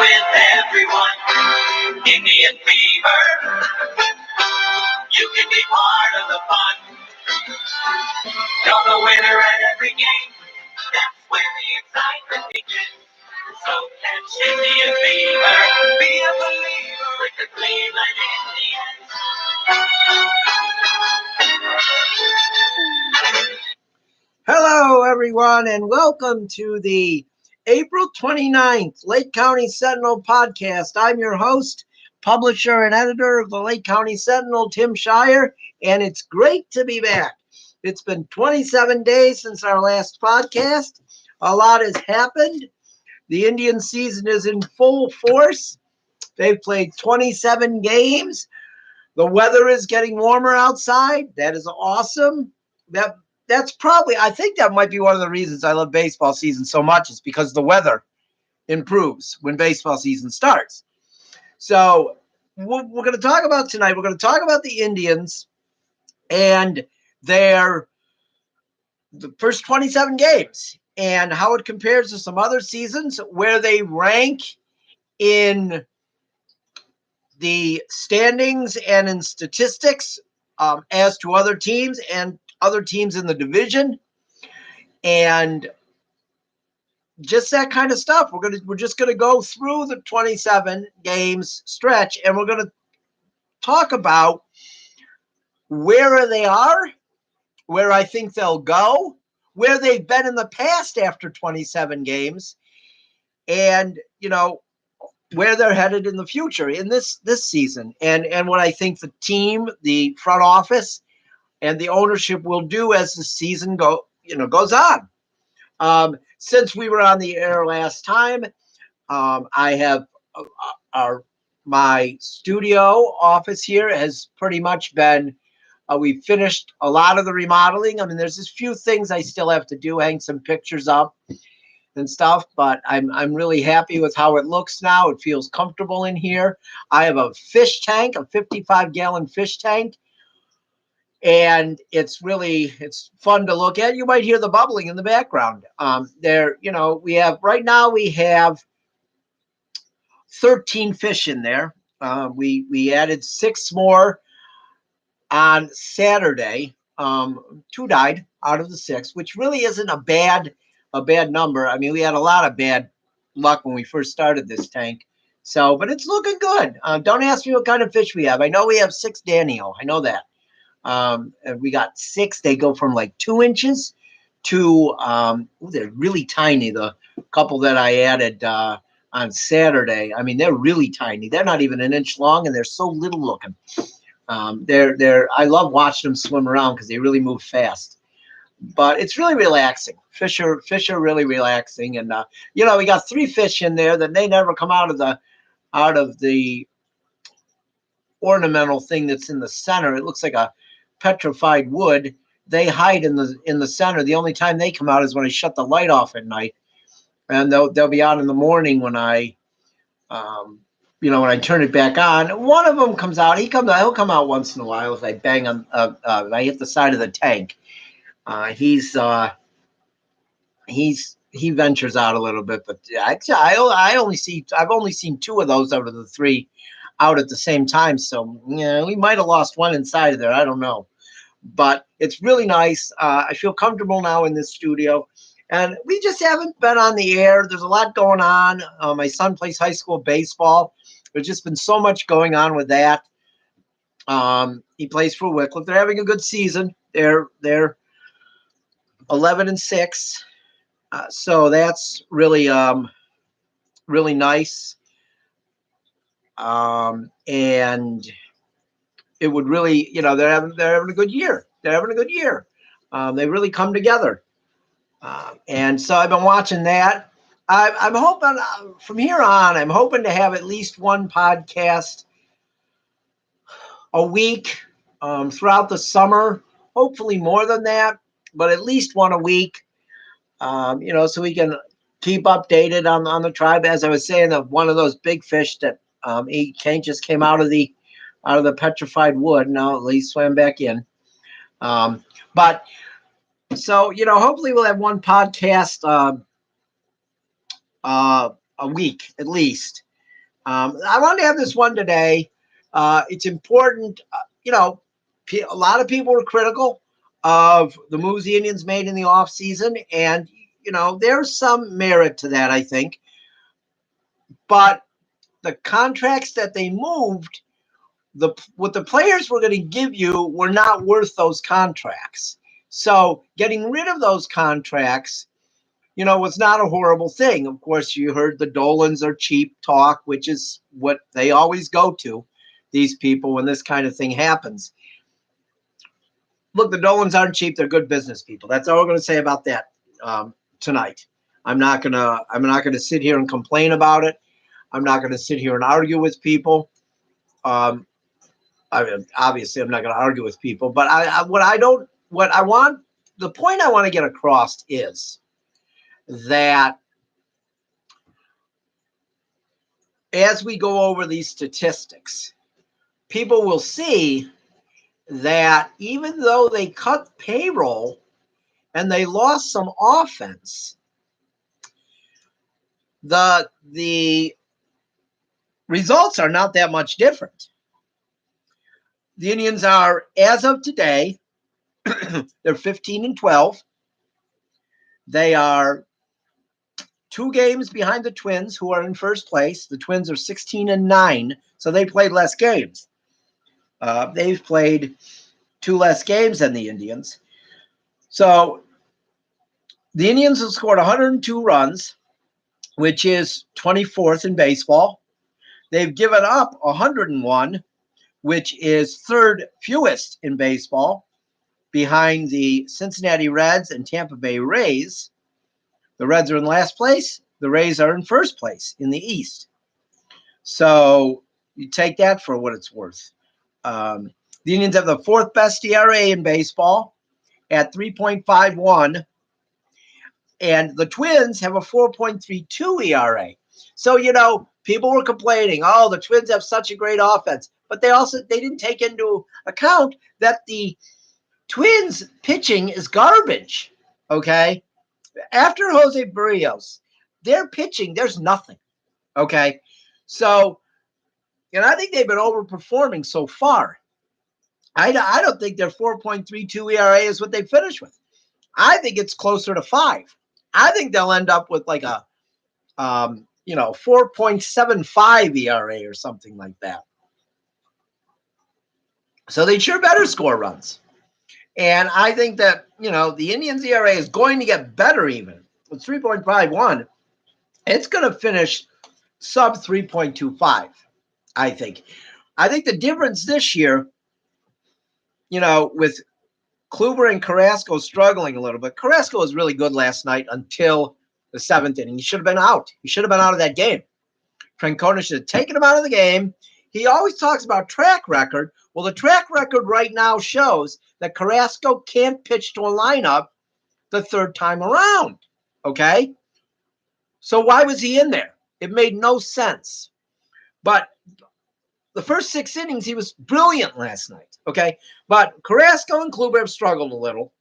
with everyone. Indian fever. You can be part of the fun. You're the winner at every game. That's where the excitement begins. So catch Indian fever. Be a believer with the Cleveland Indians. Hello, everyone, and welcome to the April 29th Lake County Sentinel Podcast. I'm your host, publisher, and editor of the Lake County Sentinel, Tim Shirer, and it's great to be back. It's been 27 days since our last podcast. A lot has happened. The Indian season is in full force. They've played 27 games. The weather is getting warmer outside. That is awesome. That's probably, I think that might be one of the reasons I love baseball season so much, is because the weather improves when baseball season starts. So what we're going to talk about tonight, we're going to talk about the Indians and the first 27 games and how it compares to some other seasons, where they rank in the standings and in statistics as to other teams and other teams in the division, and just that kind of stuff. We're just gonna go through the 27 games stretch, and we're gonna talk about where they are, where I think they'll go, where they've been in the past after 27 games, and where they're headed in the future in this season, and what I think the team, the front office, and the ownership will do as the season goes on. Since we were on the air last time, I have my studio office here has pretty much been. We finished a lot of the remodeling. I mean, there's just few things I still have to do, hang some pictures up and stuff, but I'm really happy with how it looks now. It feels comfortable in here. I have a fish tank, a 55-gallon fish tank. And it's fun to look at. You might hear the bubbling in the background. We have 13 fish in there. We added 6 more on Saturday. 2 died out of the 6, which really isn't a bad number. I mean, we had a lot of bad luck when we first started this tank. So, but it's looking good. Don't ask me what kind of fish we have. I know we have 6 Danio. I know that. And we got 6. They go from like 2 inches to they're really tiny. The couple that I added on Saturday, I mean, they're really tiny. They're not even an inch long, and they're so little looking. I love watching them swim around because they really move fast. But it's really relaxing. Fish are really relaxing, and we got 3 fish in there that they never come out of the ornamental thing that's in the center. It looks like a petrified wood. They hide in the center. The only time they come out is when I shut the light off at night, and they'll be out in the morning when I turn it back on. One of them comes out. He'll come out once in a while if I bang on. I hit the side of the tank. He ventures out a little bit, but actually I've only seen 2 of those out of the 3 out at the same time. So we might have lost one inside of there. I don't know. But it's really nice. I feel comfortable now in this studio, and we just haven't been on the air. There's a lot going on. My son plays high school baseball. There's just been so much going on with that. He plays for Wycliffe. They're having a good season. They're 11-6. So that's really really nice. And it would really, they're having a good year. They really come together. And so I've been watching that. I'm hoping from here on, I'm hoping to have at least one podcast a week throughout the summer. Hopefully more than that, but at least one a week. So we can keep updated on the tribe. As I was saying, one of those big fish that just came out of the petrified wood. Now at least swam back in. But so hopefully we'll have one podcast a week at least. I wanted to have this one today. It's important. A lot of people were critical of the moves the Indians made in the offseason, and there's some merit to that, I think. But the contracts that they moved, what the players were going to give you were not worth those contracts. So getting rid of those contracts, was not a horrible thing. Of course, you heard the Dolans are cheap talk, which is what they always go to, these people, when this kind of thing happens. Look, the Dolans aren't cheap. They're good business people. That's all we're going to say about that tonight. I'm not gonna sit here and complain about it. I'm not going to sit here and argue with people. Obviously, I'm not going to argue with people. But the point I want to get across is that as we go over these statistics, people will see that even though they cut payroll and they lost some offense, the results are not that much different. The Indians are, as of today, they're 15-12. They are 2 games behind the Twins, who are in first place. The Twins are 16-9, so they played less games. They've played 2 less games than the Indians. So the Indians have scored 102 runs, which is 24th in baseball. They've given up 101, which is 3rd fewest in baseball, behind the Cincinnati Reds and Tampa Bay Rays. The Reds are in last place. The Rays are in first place in the East. So you take that for what it's worth. The Indians have the 4th best ERA in baseball at 3.51. And the Twins have a 4.32 ERA. So, people were complaining, oh, the Twins have such a great offense. But they didn't take into account that the Twins pitching is garbage, okay? After Jose Barrios, their pitching, there's nothing, okay? So, I think they've been overperforming so far. I don't think their 4.32 ERA is what they finished with. I think it's closer to 5. I think they'll end up with like a 4.75 ERA or something like that. So they sure better score runs. And I think that, the Indians ERA is going to get better even. With 3.51, it's going to finish sub 3.25, I think. I think the difference this year, with Kluber and Carrasco struggling a little bit. Carrasco was really good last night until the 7th inning. He should have been out. He should have been out of that game. Francona should have taken him out of the game. He always talks about track record. Well, the track record right now shows that Carrasco can't pitch to a lineup the 3rd time around. Okay? So why was he in there? It made no sense. But the first 6 innings, he was brilliant last night. Okay? But Carrasco and Kluber have struggled a little.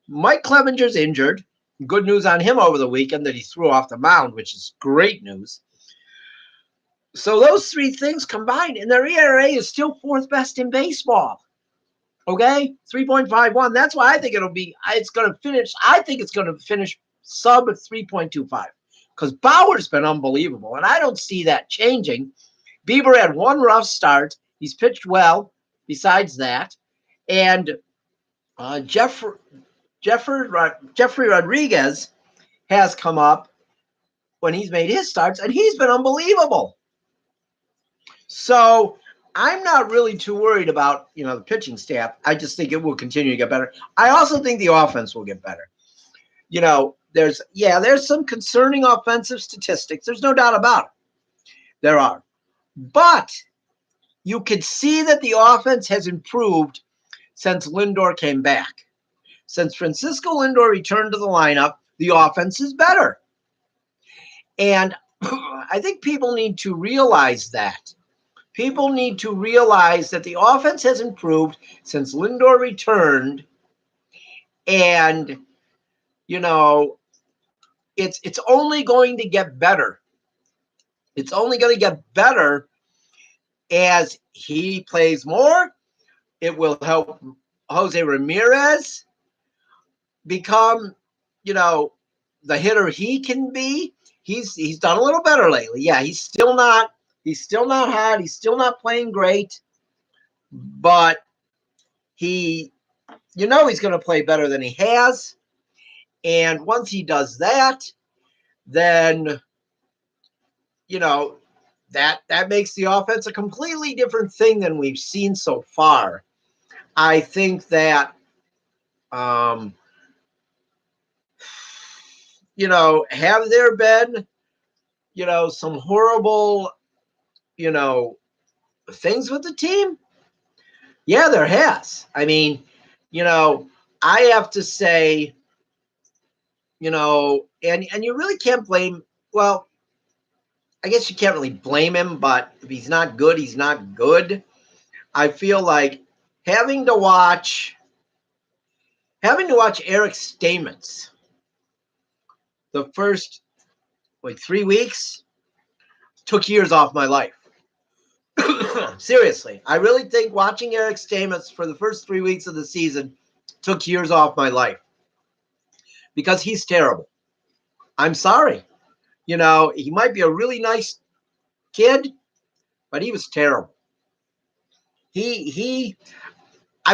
Mike Clevenger's injured. Good news on him over the weekend that he threw off the mound, which is great news. So those 3 things combined, and their ERA is still 4th best in baseball. Okay? 3.51. That's why I think it's going to finish sub 3.25 because Bauer's been unbelievable, and I don't see that changing. Bieber had 1 rough start. He's pitched well besides that. And Jeffrey Rodriguez has come up when he's made his starts, and he's been unbelievable. So I'm not really too worried about, the pitching staff. I just think it will continue to get better. I also think the offense will get better. There's some concerning offensive statistics. There's no doubt about it. There are. But you could see that the offense has improved since Lindor came back. Since Francisco Lindor returned to the lineup, the offense is better. And I think people need to realize that. People need to realize that the offense has improved since Lindor returned. And, it's only going to get better It's only going to get better as he plays more. It will help Jose Ramirez become, the hitter he can be. He's done a little better lately. Yeah, he's still not hot. He's still not playing great, but he's going to play better than he has. And once he does that, then that makes the offense a completely different thing than we've seen so far. I think that have there been some horrible things with the team? Yeah, there has. I mean, I have to say, and you really can't blame. Well, I guess you can't really blame him, but if he's not good, he's not good. I feel like having to watch Eric Stamets the first 3 weeks took years off my life. Seriously, I really think watching Eric Stamets for the first 3 weeks of the season took years off my life because he's terrible. I'm sorry. He might be a really nice kid, but he was terrible. I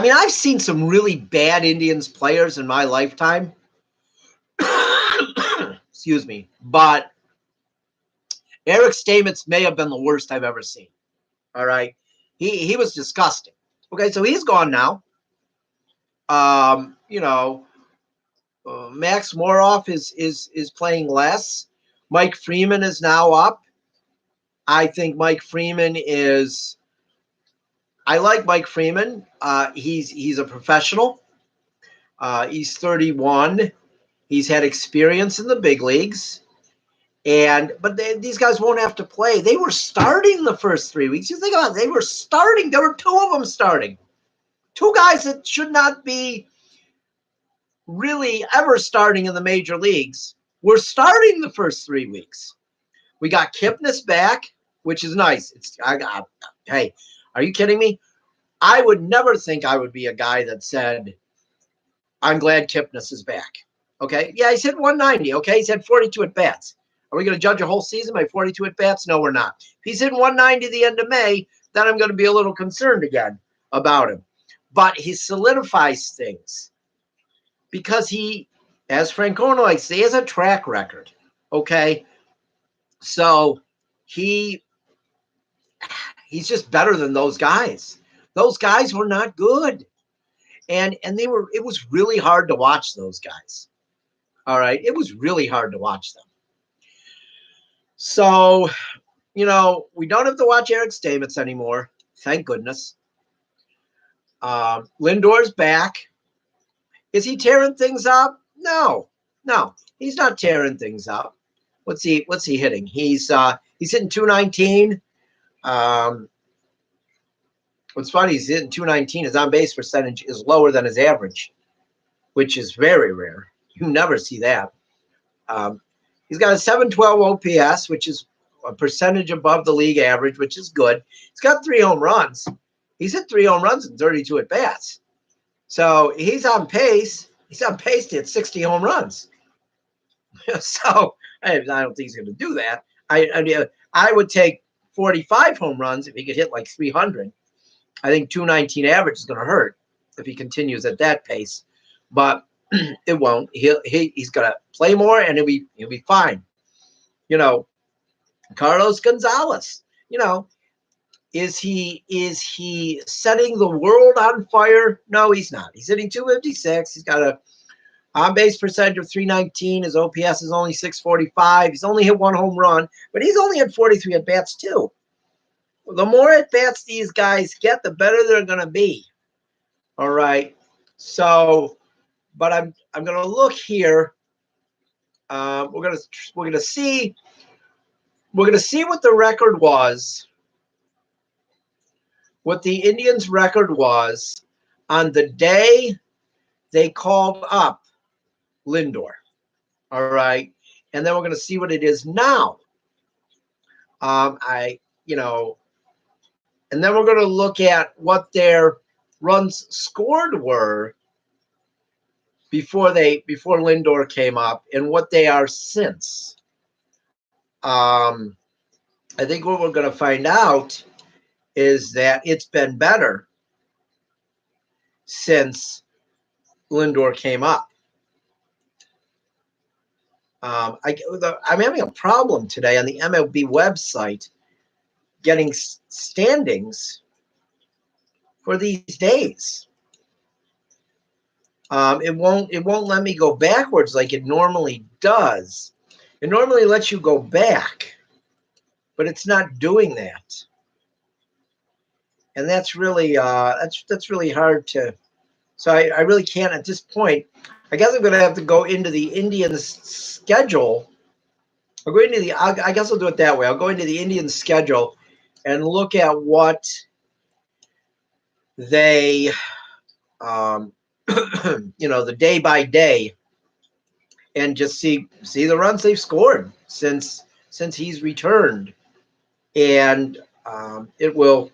mean, I've seen some really bad Indians players in my lifetime. Excuse me. But Eric Stamets may have been the worst I've ever seen. All right. He was disgusting. Okay, so he's gone now. Max Moroff is playing less. Mike Freeman is now up. I think Mike Freeman is. I like Mike Freeman. He's a professional. He's 31. He's had experience in the big leagues, but these guys won't have to play. They were starting the first 3 weeks. You think about it, they were starting. There were two of them starting. Two guys that should not be really ever starting in the major leagues were starting the first 3 weeks. We got Kipnis back, which is nice. Hey, are you kidding me? I would never think I would be a guy that said, I'm glad Kipnis is back. Okay. Yeah, he's hit 190. Okay. He's had 42 at bats. Are we going to judge a whole season by 42 at bats? No, we're not. If he's hitting 190 at the end of May, then I'm going to be a little concerned again about him. But he solidifies things because he, as Francona likes to say, has a track record. Okay. So he's just better than those guys. Those guys were not good. And it was really hard to watch those guys. All right. It was really hard to watch them. So, we don't have to watch Eric Stamets anymore. Thank goodness. Lindor's back. Is he tearing things up? No, he's not tearing things up. What's he hitting? He's hitting 219. What's funny, he's hitting 219. His on-base percentage is lower than his average, which is very rare. You never see that. He's got a 712 OPS, which is a percentage above the league average, which is good. He's got 3 home runs. He's hit 3 home runs and 32 at bats. So he's on pace. He's on pace to hit 60 home runs. So I don't think he's going to do that. I would take 45 home runs if he could hit like 300. I think 219 average is going to hurt if he continues at that pace, but it won't. He's going to play more and he'll be fine. Carlos Gonzalez. Is he setting the world on fire? No, he's not. He's hitting 256. He's got a on-base percentage of 319. His OPS is only 645. He's only hit 1 home run, but he's only had 43 at-bats too. The more at-bats these guys get, the better they're going to be. All right. So, but I'm going to look here. We're going to see what the record was. What the Indians' record was on the day they called up Lindor. All right. And then we're going to see what it is now. I, you know, and then we're going to look at what their runs scored were before Lindor came up and what they are since. I think what we're going to find out is that it's been better since Lindor came up. I'm having a problem today on the MLB website getting standings for these days. It won't let me go backwards like it normally does. It normally lets you go back, but it's not doing that. And that's really that's really hard to. So I really can't at this point. I guess I'm going to have to go into the Indians schedule. I'll go into I guess I'll do it that way. I'll go into the Indians schedule and look at what they, the day by day, and just see the runs they've scored since he's returned, and it will,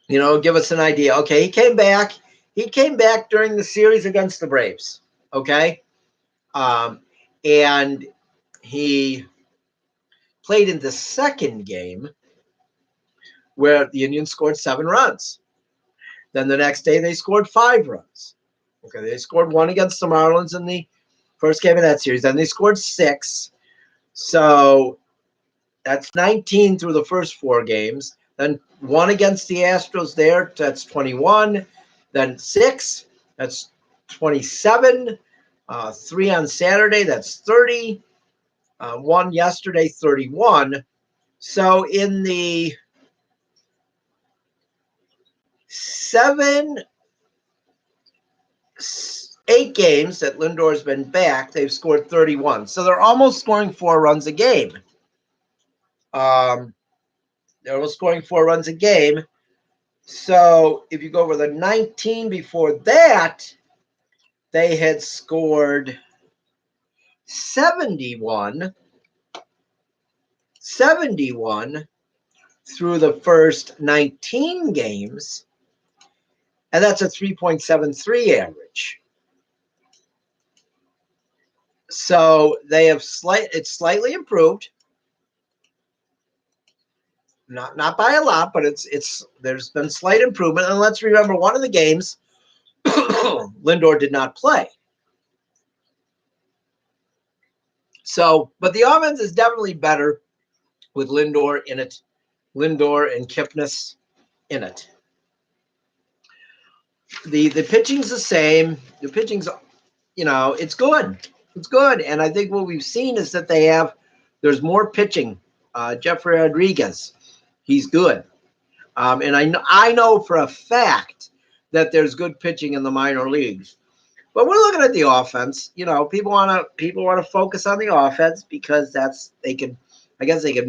give us an idea. Okay, he came back. He came back during the series against the Braves. Okay, and he played in the second game where the Indians scored 7 runs. Then the next day they scored 5 runs. Okay, they scored 1 against the Marlins in the first game of that series. Then they scored 6. So that's 19 through the first 4 games. Then 1 against the Astros there, that's 21. Then 6, that's 27. 3 on Saturday, that's 30. 1 yesterday, 31. So in the 8 games that Lindor's been back, they've scored 31. So they're almost scoring 4 runs a game. They're almost scoring 4 runs a game. So if you go over the 19 before that, they had scored 71 through the first 19 games, and that's a 3.73 average. So they have it's slightly improved. Not by a lot, but there's been slight improvement. And let's remember, one of the games Lindor did not play. So, but the offense is definitely better with Lindor in it. Lindor and Kipnis in it. The pitching's the same. The pitching's, it's good. It's good. And I think what we've seen is that there's more pitching. Jeffrey Rodriguez, he's good. And I know for a fact that there's good pitching in the minor leagues. But we're looking at the offense. People want to focus on the offense because they can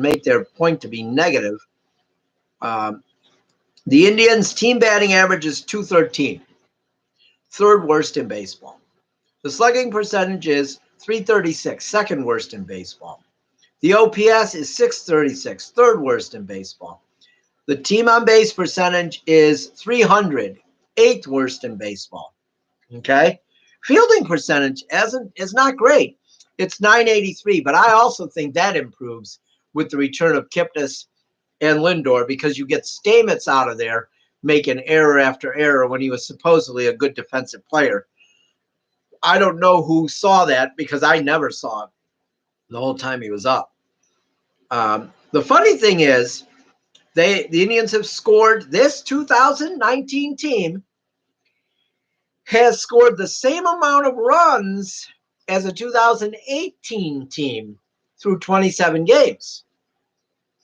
make their point to be negative. The Indians' team batting average is .213, 3rd worst in baseball. The slugging percentage is .336, 2nd worst in baseball. The OPS is .636, 3rd worst in baseball. The team on base percentage is .300, 8th worst in baseball. Okay? Fielding percentage is not great. It's .983, but I also think that improves with the return of Kipnis and Lindor because you get Stamets out of there making error after error when he was supposedly a good defensive player. I don't know who saw that because I never saw it the whole time he was up. The funny thing is, the Indians have scored, this 2019 team has scored the same amount of runs as a 2018 team through 27 games.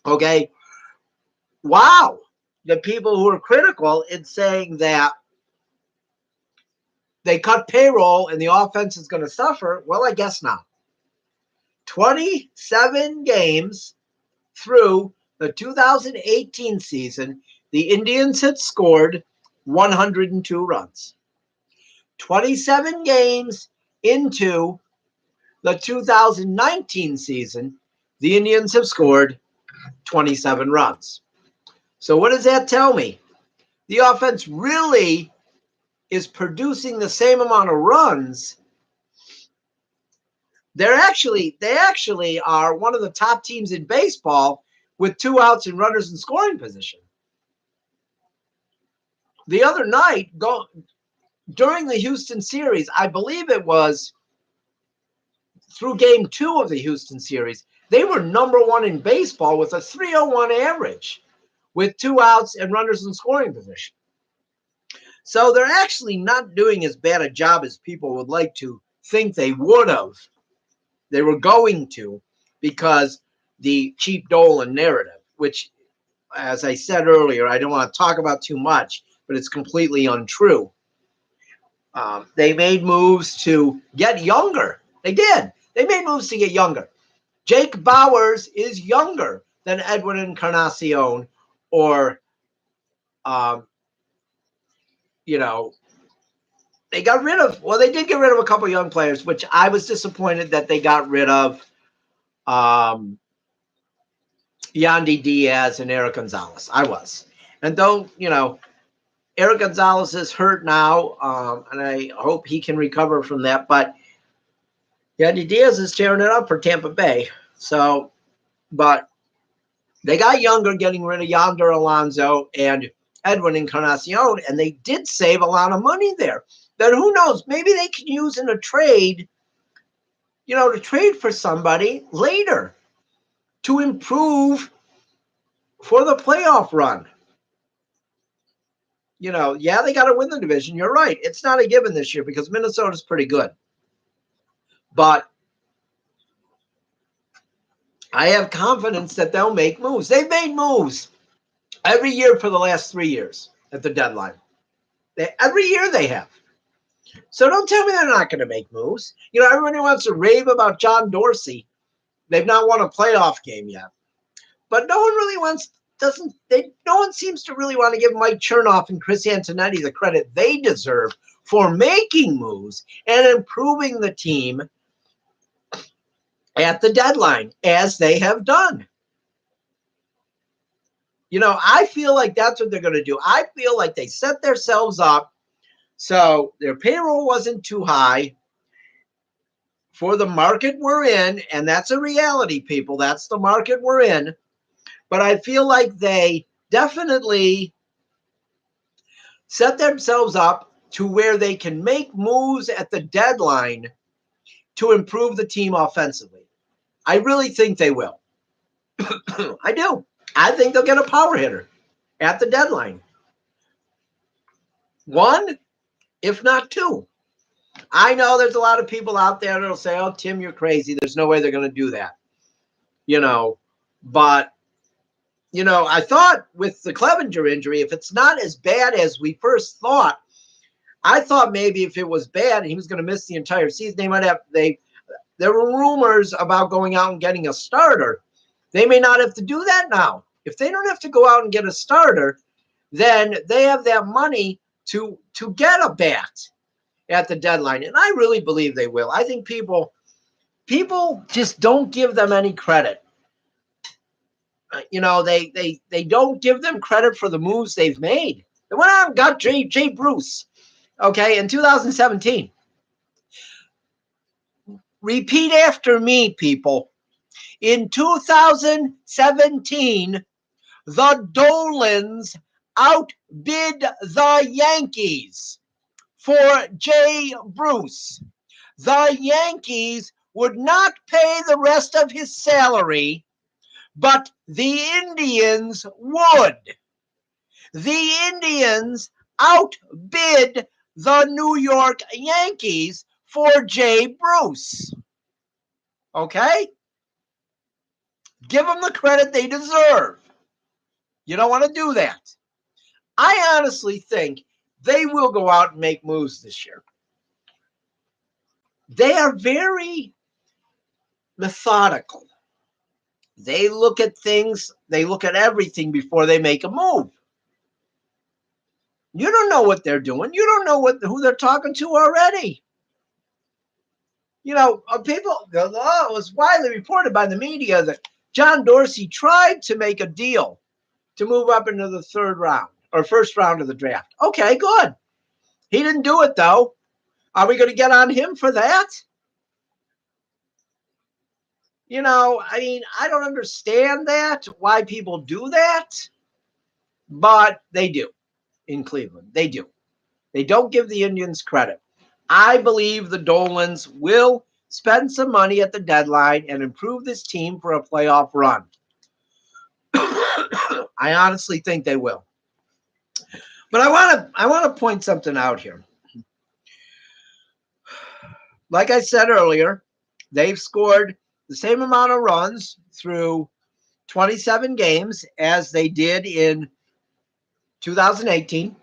Okay. Wow. The people who are critical in saying that they cut payroll and the offense is going to suffer, well, I guess not. 27 games through the 2018 season, the Indians had scored 102 runs. 27 games into the 2019 season, the Indians have scored 27 runs. So what does that tell me? The offense really is producing the same amount of runs. They actually are one of the top teams in baseball with 2 outs and runners in scoring position. The other night, during the Houston series, I believe it was through game 2 of the Houston series, they were number 1 in baseball with a 301 average with 2 outs and runners in scoring position. So they're actually not doing as bad a job as people would like to think they would have. They were going to, because the cheap Dolan narrative, which, as I said earlier, I don't want to talk about too much, but it's completely untrue. They made moves to get younger. They did. They made moves to get younger. Jake Bauers is younger than Edwin Encarnacion, or, they got rid of, they did get rid of a couple young players, which I was disappointed that they got rid of Yandy Diaz and Eric Gonzalez. I was. And though, Eric Gonzalez is hurt now, and I hope he can recover from that, but Yandy Diaz is tearing it up for Tampa Bay. So, but they got younger, getting rid of Yonder Alonso and Edwin Encarnacion, and they did save a lot of money there. Then who knows? Maybe they can use in a trade, to trade for somebody later to improve for the playoff run. They got to win the division. You're right. It's not a given this year because Minnesota's pretty good. But I have confidence that they'll make moves. They've made moves every year for the last 3 years at the deadline. Every year they have. So don't tell me they're not going to make moves. Everybody wants to rave about John Dorsey. They've not won a playoff game yet. But no one really no one seems to really want to give Mike Chernoff and Chris Antonetti the credit they deserve for making moves and improving the team at the deadline, as they have done. I feel like that's what they're going to do. I feel like they set themselves up so their payroll wasn't too high for the market we're in, and that's a reality, people. That's the market we're in. But I feel like they definitely set themselves up to where they can make moves at the deadline to improve the team offensively. I really think they will. I do. I think they'll get a power hitter at the deadline. 1, if not 2. I know there's a lot of people out there that'll say, "Oh, Tim, you're crazy. There's no way they're going to do that." But, I thought with the Clevenger injury, if it's not as bad as we first thought, I thought maybe if it was bad and he was going to miss the entire season, there were rumors about going out and getting a starter. They may not have to do that now. If they don't have to go out and get a starter, then they have that money to get a bat at the deadline. And I really believe they will. I think people just don't give them any credit. They don't give them credit for the moves they've made. They went out and got Jay Bruce, in 2017. Repeat after me, people. In 2017, the Dolans outbid the Yankees for Jay Bruce. The Yankees would not pay the rest of his salary, but the Indians would. The Indians outbid the New York Yankees for Jay Bruce. Okay? Give them the credit they deserve. You don't want to do that. I honestly think they will go out and make moves this year. They are very methodical. They look at things, they look at everything before they make a move. You don't know what they're doing. You don't know who they're talking to already. People, it was widely reported by the media that John Dorsey tried to make a deal to move up into the third round or first round of the draft. Okay, good. He didn't do it, though. Are we going to get on him for that? I don't understand that, why people do that, but they do in Cleveland. They do. They don't give the Indians credit. I believe the Dolans will spend some money at the deadline and improve this team for a playoff run. I honestly think they will. But I want to point something out here. Like I said earlier, they've scored the same amount of runs through 27 games as they did in 2018.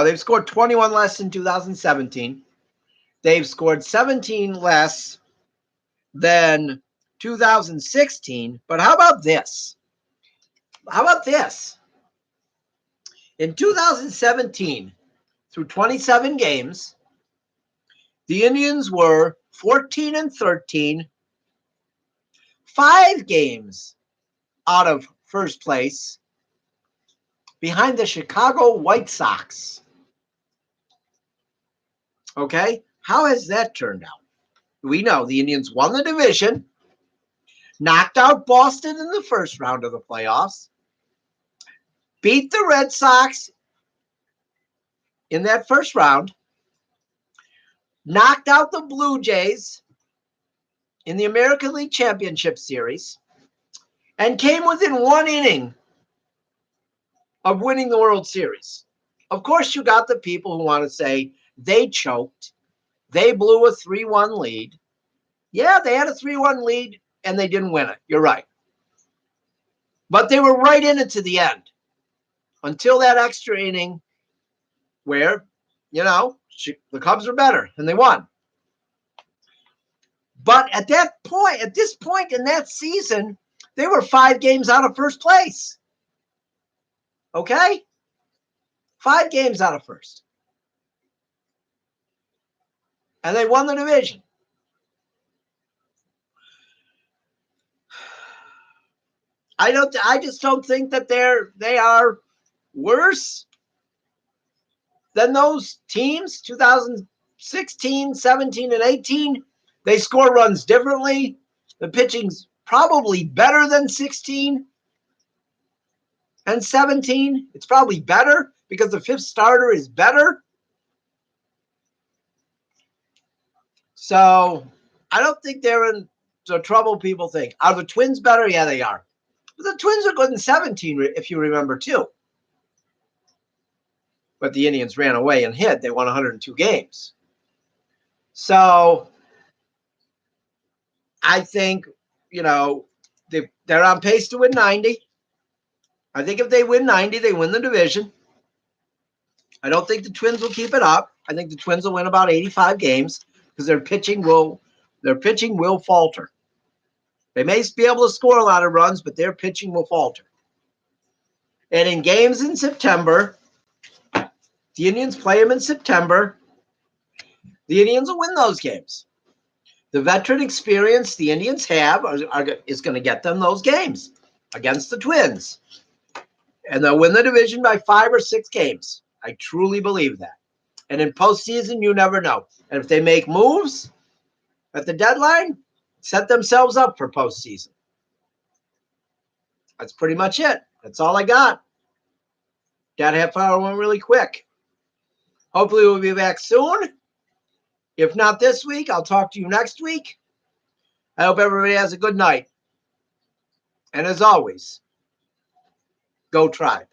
They've scored 21 less in 2017. They've scored 17 less than 2016. But how about this? In 2017, through 27 games, the Indians were 14-13, 5 games out of first place, behind the Chicago White Sox. Okay, how has that turned out? We know the Indians won the division, knocked out Boston in the first round of the playoffs, beat the Red Sox in that first round, knocked out the Blue Jays in the American League Championship Series, and came within 1 inning of winning the World Series. Of course, you got the people who want to say they choked, they blew a 3-1 lead. Yeah, they had a 3-1 lead, and they didn't win it. You're right. But they were right in it to the end until that extra inning where, the Cubs were better, and they won. But at this point in that season, they were 5 games out of first place. Okay? 5 games out of first. And they won the division. I just don't think that they are worse than those teams, 2016, 17, and 18. They score runs differently. The pitching's probably better than 16 and 17. It's probably better because the fifth starter is better. So I don't think they're in the trouble people think. Are the Twins better? Yeah, they are. But the Twins are good in 17, if you remember, too. But the Indians ran away and hit. They won 102 games. So I think, they're on pace to win 90. I think if they win 90, they win the division. I don't think the Twins will keep it up. I think the Twins will win about 85 games because their pitching will falter. They may be able to score a lot of runs, but their pitching will falter. And in games in September, the Indians play them in September. The Indians will win those games. The veteran experience the Indians have is going to get them those games against the Twins. And they'll win the division by 5 or 6 games. I truly believe that. And in postseason, you never know. And if they make moves at the deadline, set themselves up for postseason. That's pretty much it. That's all I got. That half hour went really quick. Hopefully we'll be back soon. If not this week, I'll talk to you next week. I hope everybody has a good night. And as always, go Tribe.